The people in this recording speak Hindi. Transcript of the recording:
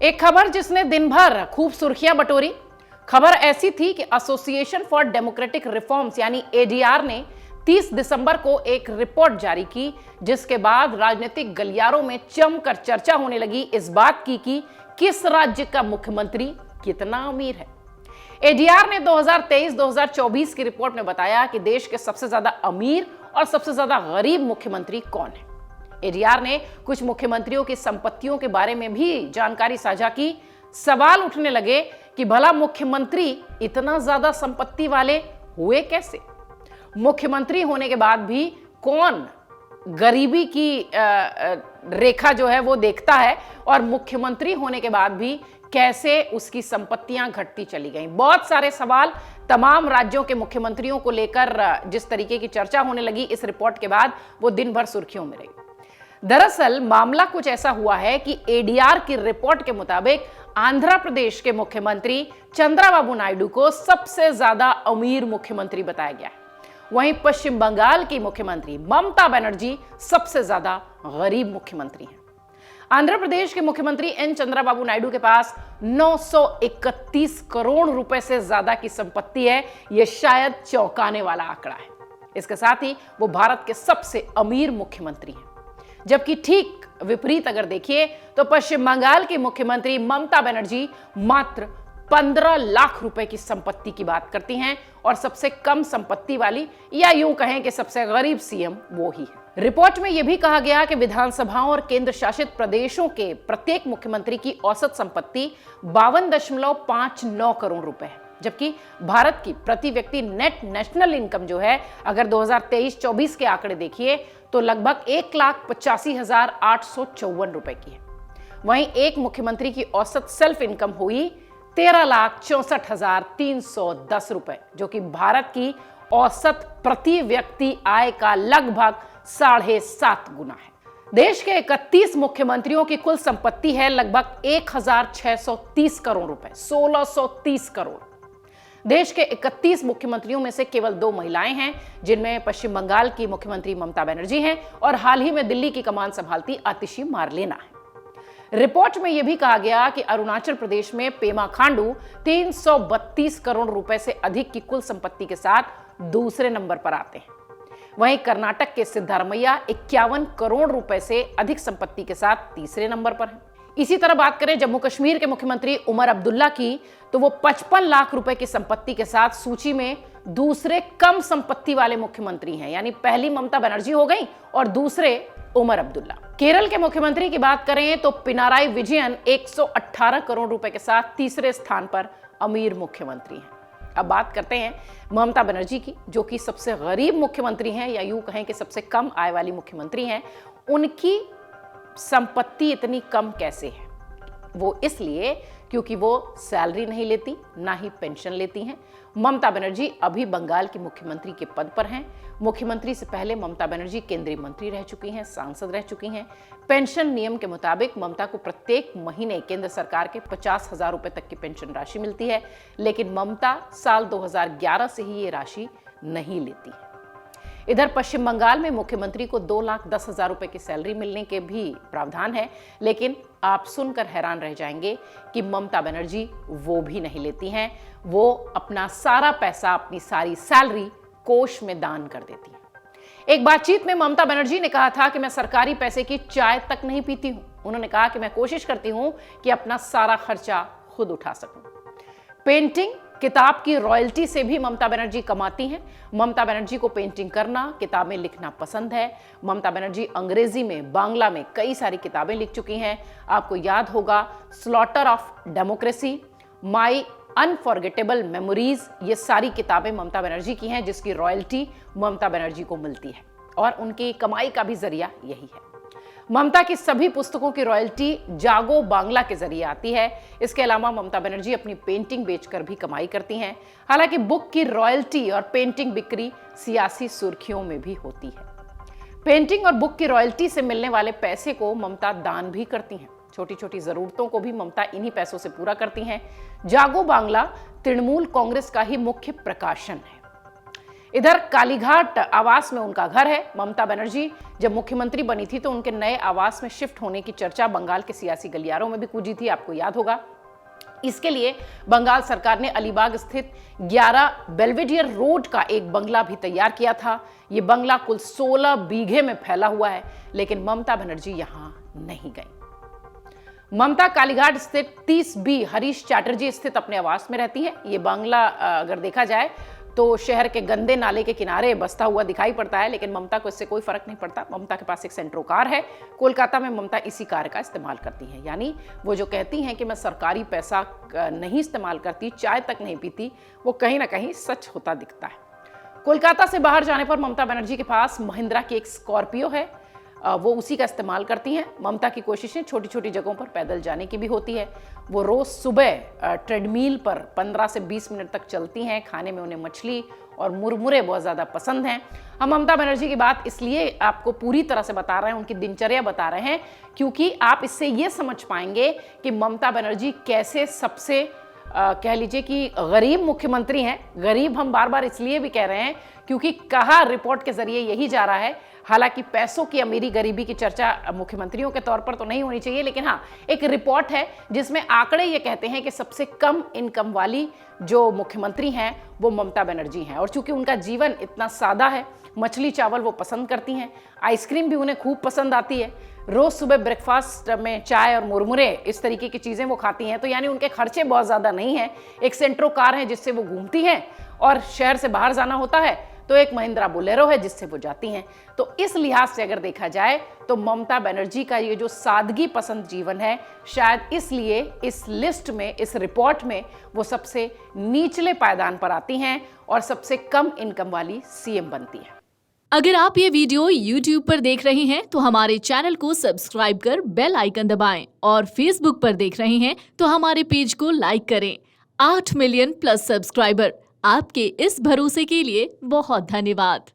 एक खबर जिसने दिन भर खूब सुर्खियां बटोरी। खबर ऐसी थी कि एसोसिएशन फॉर डेमोक्रेटिक रिफॉर्म्स यानी एडीआर ने 30 दिसंबर को एक रिपोर्ट जारी की, जिसके बाद राजनीतिक गलियारों में जमकर चर्चा होने लगी इस बात की कि किस राज्य का मुख्यमंत्री कितना अमीर है। एडीआर ने 2023-2024 की रिपोर्ट में बताया कि देश के सबसे ज्यादा अमीर और सबसे ज्यादा गरीब मुख्यमंत्री कौन है। एडीआर ने कुछ मुख्यमंत्रियों की संपत्तियों के बारे में भी जानकारी साझा की। सवाल उठने लगे कि भला मुख्यमंत्री इतना ज्यादा संपत्ति वाले हुए कैसे? मुख्यमंत्री होने के बाद भी कौन गरीबी की रेखा जो है वो देखता है, और मुख्यमंत्री होने के बाद भी कैसे उसकी संपत्तियां घटती चली गई? बहुत सारे सवाल तमाम राज्यों के मुख्यमंत्रियों को लेकर जिस तरीके की चर्चा होने लगी इस रिपोर्ट के बाद, वो दिन भर सुर्खियों में रही। दरअसल मामला कुछ ऐसा हुआ है कि एडीआर की रिपोर्ट के मुताबिक आंध्र प्रदेश के मुख्यमंत्री चंद्रबाबू नायडू को सबसे ज्यादा अमीर मुख्यमंत्री बताया गया है। वहीं पश्चिम बंगाल की मुख्यमंत्री ममता बनर्जी सबसे ज्यादा गरीब मुख्यमंत्री हैं। आंध्र प्रदेश के मुख्यमंत्री एन चंद्रबाबू नायडू के पास 931 करोड़ रुपए से ज्यादा की संपत्ति है। यह शायद चौंकाने वाला आंकड़ा है। इसके साथ ही वो भारत के सबसे अमीर मुख्यमंत्री हैं। जबकि ठीक विपरीत अगर देखिए तो पश्चिम बंगाल की मुख्यमंत्री ममता बनर्जी मात्र 15 लाख रुपए की संपत्ति की बात करती हैं, और सबसे कम संपत्ति वाली या यूं कहें कि सबसे गरीब सीएम वो ही है। रिपोर्ट में यह भी कहा गया कि विधानसभाओं और केंद्र शासित प्रदेशों के प्रत्येक मुख्यमंत्री की औसत संपत्ति 52.59 करोड़ रुपए है, जबकि भारत की प्रति व्यक्ति नेट नेशनल इनकम जो है अगर 2023-24 के आंकड़े देखिए तो लगभग 1,85,854 रुपए की है। वहीं एक मुख्यमंत्री की औसत सेल्फ इनकम हुई 13,64,310 रुपए, जो कि भारत की औसत प्रति व्यक्ति आय का लगभग 7.5 गुना है। देश के 31 मुख्यमंत्रियों की कुल संपत्ति है लगभग 1,630 करोड़ रुपए, 1,630 करोड़। देश के 31 मुख्यमंत्रियों में से केवल 2 महिलाएं हैं, जिनमें पश्चिम बंगाल की मुख्यमंत्री ममता बनर्जी हैं और हाल ही में दिल्ली की कमान संभालती आतिशी मारलेना है। रिपोर्ट में यह भी कहा गया कि अरुणाचल प्रदेश में पेमा खांडू 332 करोड़ रुपए से अधिक की कुल संपत्ति के साथ दूसरे नंबर पर आते हैं। वहीं कर्नाटक के सिद्धारमैया 51 करोड़ रुपए से अधिक संपत्ति के साथ तीसरे नंबर पर हैं। इसी तरह बात करें जम्मू कश्मीर के मुख्यमंत्री उमर अब्दुल्ला की, तो वो 55 लाख रुपए की संपत्ति के साथ सूची में दूसरे कम संपत्ति वाले मुख्यमंत्री हैं। यानी पहली ममता बनर्जी हो गई और दूसरे उमर अब्दुल्ला। केरल के मुख्यमंत्री की बात करें तो पिनाराई विजयन 118 करोड़ रुपए के साथ तीसरे स्थान पर अमीर मुख्यमंत्री हैं। अब बात करते हैं ममता बनर्जी की, जो कि सबसे गरीब मुख्यमंत्री हैं या यूं कहें कि सबसे कम आय वाली मुख्यमंत्री हैं। उनकी संपत्ति इतनी कम कैसे है? वो इसलिए क्योंकि वो सैलरी नहीं लेती, ना ही पेंशन लेती हैं। ममता बनर्जी अभी बंगाल की मुख्यमंत्री के पद पर हैं। मुख्यमंत्री से पहले ममता बनर्जी केंद्रीय मंत्री रह चुकी हैं, सांसद रह चुकी हैं। पेंशन नियम के मुताबिक ममता को प्रत्येक महीने केंद्र सरकार के 50,000 रुपए तक की पेंशन राशि मिलती है, लेकिन ममता साल 2011 से ही ये राशि नहीं लेती है। इधर पश्चिम बंगाल में मुख्यमंत्री को 2,10,000 रुपए की सैलरी मिलने के भी प्रावधान है, लेकिन आप सुनकर हैरान रह जाएंगे कि ममता बनर्जी वो भी नहीं लेती हैं। वो अपना सारा पैसा, अपनी सारी सैलरी कोष में दान कर देती हैं। एक बातचीत में ममता बनर्जी ने कहा था कि मैं सरकारी पैसे की चाय तक नहीं पीती हूं। उन्होंने कहा कि मैं कोशिश करती हूं कि अपना सारा खर्चा खुद उठा सकूं। पेंटिंग, किताब की रॉयल्टी से भी ममता बनर्जी कमाती हैं। ममता बनर्जी को पेंटिंग करना, किताबें लिखना पसंद है। ममता बनर्जी अंग्रेजी में, बांग्ला में कई सारी किताबें लिख चुकी हैं। आपको याद होगा slaughter of democracy, my unforgettable memories, ये सारी किताबें ममता बनर्जी की हैं, जिसकी रॉयल्टी ममता बनर्जी को मिलती है और उनकी कमाई का भी जरिया यही है। ममता की सभी पुस्तकों की रॉयल्टी जागो बांग्ला के जरिए आती है। इसके अलावा ममता बनर्जी अपनी पेंटिंग बेचकर भी कमाई करती हैं। हालांकि बुक की रॉयल्टी और पेंटिंग बिक्री सियासी सुर्खियों में भी होती है। पेंटिंग और बुक की रॉयल्टी से मिलने वाले पैसे को ममता दान भी करती हैं। छोटी छोटी जरूरतों को भी ममता इन्हीं पैसों से पूरा करती हैं। जागो बांग्ला तृणमूल कांग्रेस का ही मुख्य प्रकाशन है। इधर कालीघाट आवास में उनका घर है। ममता बनर्जी जब मुख्यमंत्री बनी थी तो उनके नए आवास में शिफ्ट होने की चर्चा बंगाल के सियासी गलियारों में भी गूंजी थी, आपको याद होगा। इसके लिए बंगाल सरकार ने अलीबाग स्थित 11 बेल्वेडियर रोड का एक बंगला भी तैयार किया था। यह बंगला कुल 16 बीघे में फैला हुआ है, लेकिन ममता बनर्जी यहां नहीं गई। ममता कालीघाट स्थित 30B हरीश चैटर्जी स्थित अपने आवास में रहती है। ये बंगला अगर देखा जाए तो शहर के गंदे नाले के किनारे बसता हुआ दिखाई पड़ता है, लेकिन ममता को इससे कोई फर्क नहीं पड़ता। ममता के पास एक सेंट्रो कार है। कोलकाता में ममता इसी कार का इस्तेमाल करती हैं। यानी वो जो कहती हैं कि मैं सरकारी पैसा नहीं इस्तेमाल करती, चाय तक नहीं पीती, वो कहीं ना कहीं सच होता दिखता है। कोलकाता से बाहर जाने पर ममता बनर्जी के पास महिंद्रा की एक स्कॉर्पियो है, वो उसी का इस्तेमाल करती हैं। ममता की कोशिशें छोटी छोटी जगहों पर पैदल जाने की भी होती है। वो रोज सुबह ट्रेडमिल पर 15 से 20 मिनट तक चलती हैं। खाने में उन्हें मछली और मुरमुरे बहुत ज़्यादा पसंद हैं। हम ममता बनर्जी की बात इसलिए आपको पूरी तरह से बता रहे हैं, उनकी दिनचर्या बता रहे हैं, क्योंकि आप इससे ये समझ पाएंगे कि ममता बनर्जी कैसे सबसे कह लीजिए कि गरीब मुख्यमंत्री हैं। गरीब हम बार बार इसलिए भी कह रहे हैं क्योंकि कहा रिपोर्ट के जरिए यही जा रहा है। हालांकि पैसों की अमीरी गरीबी की चर्चा मुख्यमंत्रियों के तौर पर तो नहीं होनी चाहिए, लेकिन हाँ, एक रिपोर्ट है जिसमें आंकड़े ये कहते हैं कि सबसे कम इनकम वाली जो मुख्यमंत्री हैं वो ममता बनर्जी हैं। और चूंकि उनका जीवन इतना सादा है, मछली चावल वो पसंद करती हैं, आइसक्रीम भी उन्हें खूब पसंद आती है, रोज सुबह ब्रेकफास्ट में चाय और मुरमुरे इस तरीके की चीज़ें वो खाती हैं, तो यानी उनके खर्चे बहुत ज़्यादा नहीं हैं। एक सेंट्रो कार है जिससे वो घूमती हैं, और शहर से बाहर जाना होता है तो एक महिंद्रा बोलेरो है जिससे वो जाती हैं। तो इस लिहाज से अगर देखा जाए तो ममता बनर्जी का ये जो सादगी पसंद जीवन है, शायद इसलिए इस लिस्ट में, इस रिपोर्ट में वो सबसे निचले पायदान पर आती हैं और सबसे कम इनकम वाली सीएम बनती है। अगर आप ये वीडियो YouTube पर देख रहे हैं तो हमारे चैनल को सब्सक्राइब कर बेल आइकन दबाएं, और Facebook पर देख रहे हैं तो हमारे पेज को लाइक करें। 8 मिलियन प्लस सब्सक्राइबर, आपके इस भरोसे के लिए बहुत धन्यवाद।